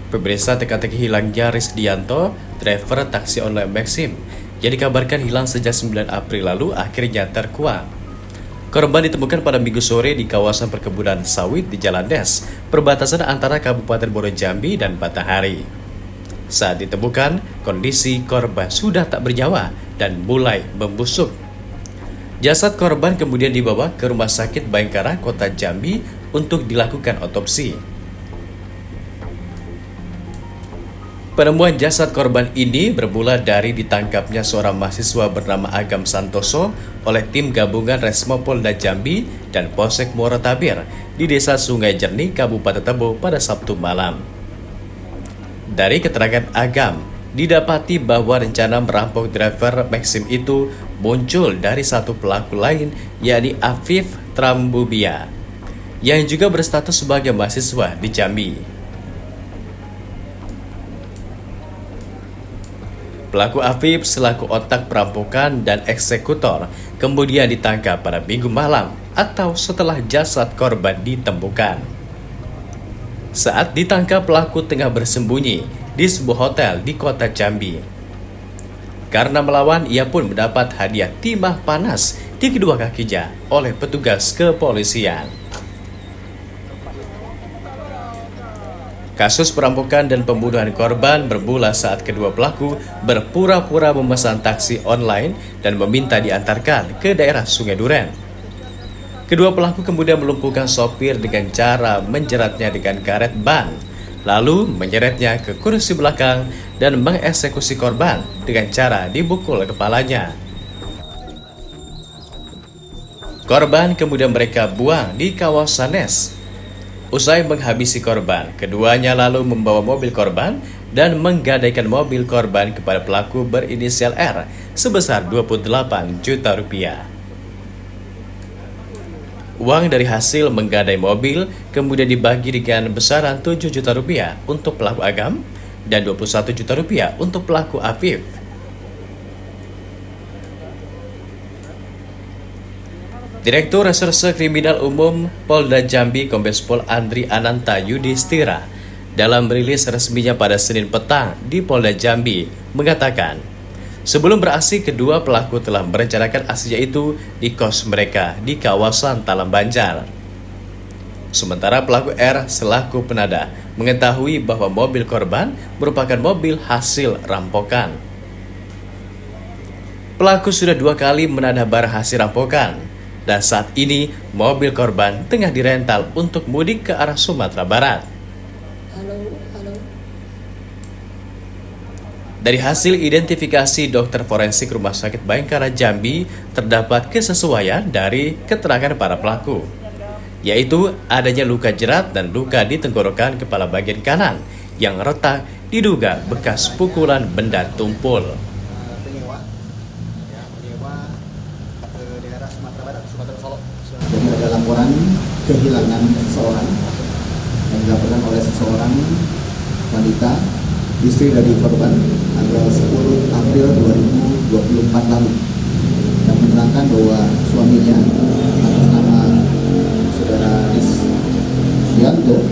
Pemirsa, teka-teki hilangnya Risdianto, driver taksi online Maxim, yang dikabarkan hilang sejak 9 April lalu akhirnya terkuak. Korban ditemukan pada Minggu sore di kawasan perkebunan sawit di Jalan Des, perbatasan antara Kabupaten Muaro Jambi dan Batanghari. Saat ditemukan, kondisi korban sudah tak bernyawa dan mulai membusuk. Jasad korban kemudian dibawa ke Rumah Sakit Bayangkara, Kota Jambi untuk dilakukan otopsi. Penemuan jasad korban ini bermula dari ditangkapnya seorang mahasiswa bernama Agam Santoso oleh tim gabungan Resmo Polda Jambi dan Polsek Muaro Tabir di Desa Sungai Jernih, Kabupaten Tebo pada Sabtu malam. Dari keterangan Agam, didapati bahwa rencana merampok driver Maxim itu muncul dari satu pelaku lain, yakni Afif Trambubia, yang juga berstatus sebagai mahasiswa di Jambi. Pelaku Afif selaku otak perampokan dan eksekutor kemudian ditangkap pada Minggu malam atau setelah jasad korban ditemukan. Saat ditangkap, pelaku tengah bersembunyi di sebuah hotel di Kota Jambi. Karena melawan, ia pun mendapat hadiah timah panas di kedua kakinya oleh petugas kepolisian. Kasus perampokan dan pembunuhan korban bermula saat kedua pelaku berpura-pura memesan taksi online dan meminta diantarkan ke daerah Sungai Duren. Kedua pelaku kemudian melumpuhkan sopir dengan cara menjeratnya dengan karet ban, lalu menyeretnya ke kursi belakang dan mengeksekusi korban dengan cara dibukul kepalanya. Korban kemudian mereka buang di kawasan Nes. Usai menghabisi korban, keduanya lalu membawa mobil korban dan menggadaikan mobil korban kepada pelaku berinisial R sebesar 28 juta rupiah. Uang dari hasil menggadai mobil kemudian dibagi dengan besaran 7 juta rupiah untuk pelaku Agam dan 21 juta rupiah untuk pelaku Afif. Direktur Reserse Kriminal Umum Polda Jambi Kombes Pol Andri Ananta Yudhistira dalam rilis resminya pada Senin petang di Polda Jambi mengatakan, sebelum beraksi kedua pelaku telah merencanakan aksinya itu di kos mereka di kawasan Talam Banjar. Sementara pelaku R selaku penada mengetahui bahwa mobil korban merupakan mobil hasil rampokan. Pelaku sudah 2 kali menadah barang hasil rampokan. Dan saat ini mobil korban tengah dirental untuk mudik ke arah Sumatera Barat. Dari hasil identifikasi dokter forensik Rumah Sakit Bayangkara Jambi, terdapat kesesuaian dari keterangan para pelaku, yaitu adanya luka jerat dan luka di tenggorokan kepala bagian kanan yang retak diduga bekas pukulan benda tumpul. Jadi ada laporan kehilangan seseorang yang dilaporkan oleh seseorang wanita, istri dari korban, tanggal 10 April 2024 lalu, yang menerangkan bahwa suaminya atas nama saudara Risdianto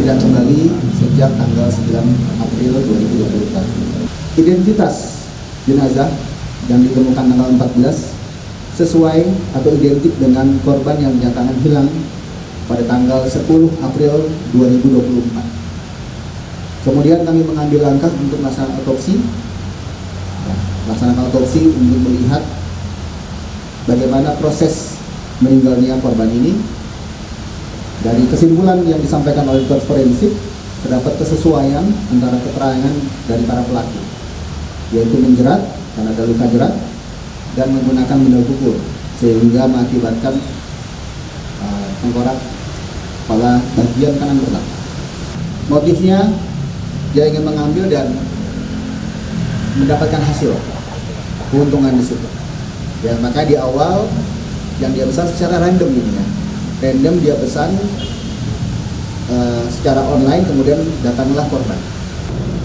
tidak kembali sejak tanggal 9 April 2024. Identitas jenazah yang ditemukan tanggal 14 sesuai atau identik dengan korban yang dinyatakan hilang pada tanggal 10 April 2024. Kemudian kami mengambil langkah untuk melaksanakan otopsi untuk melihat bagaimana proses meninggalnya korban ini. Dari kesimpulan yang disampaikan oleh dokter forensik, terdapat kesesuaian antara keterangan dari para pelaku, yaitu menjerat karena ada luka jerat dan menggunakan benda pukul sehingga mengakibatkan tengkorak kepala bagian kanan retak. Motifnya dia ingin mengambil dan mendapatkan hasil keuntungan di situ. Ya, maka di awal yang dia pesan secara random ini ya, random dia pesan secara online, kemudian datanglah korban.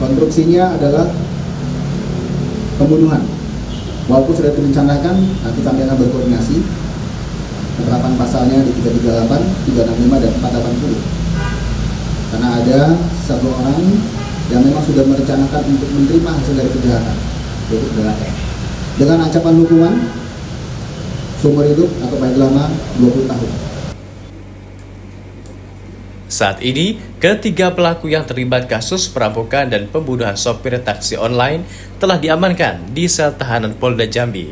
Konstruksinya adalah pembunuhan. Walaupun sudah direncanakan, nanti kami akan berkoordinasi penerapan pasalnya di 338, 365, dan 480. karena ada satu orang yang memang sudah merencanakan untuk menerima hasil dari kejahatan, yaitu saudara F, dengan ancaman hukuman seumur hidup atau paling lama 20 tahun. Saat ini, ketiga pelaku yang terlibat kasus perampokan dan pembunuhan sopir taksi online telah diamankan di sel tahanan Polda Jambi.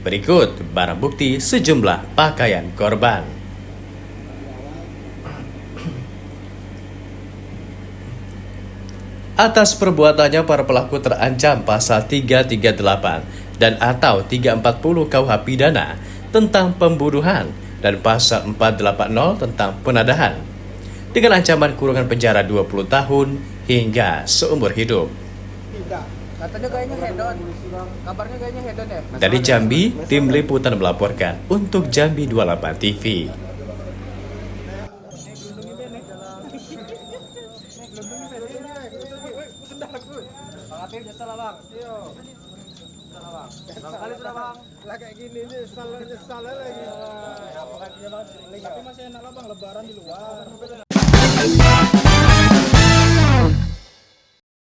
Berikut barang bukti sejumlah pakaian korban. Atas perbuatannya, para pelaku terancam pasal 338 dan atau 340 KUH Pidana tentang pembunuhan dan pasal 480 tentang penadahan, dengan ancaman kurungan penjara 20 tahun hingga seumur hidup. Katanya kayaknya hedon. Kabarnya kayaknya hedon ya. Dari Jambi, tim liputan melaporkan untuk Jambi 28 TV. Kali sudah bang. Lah kayak gini nih, nyesal lagi. Tapi masih enak lah bang, lebaran di luar.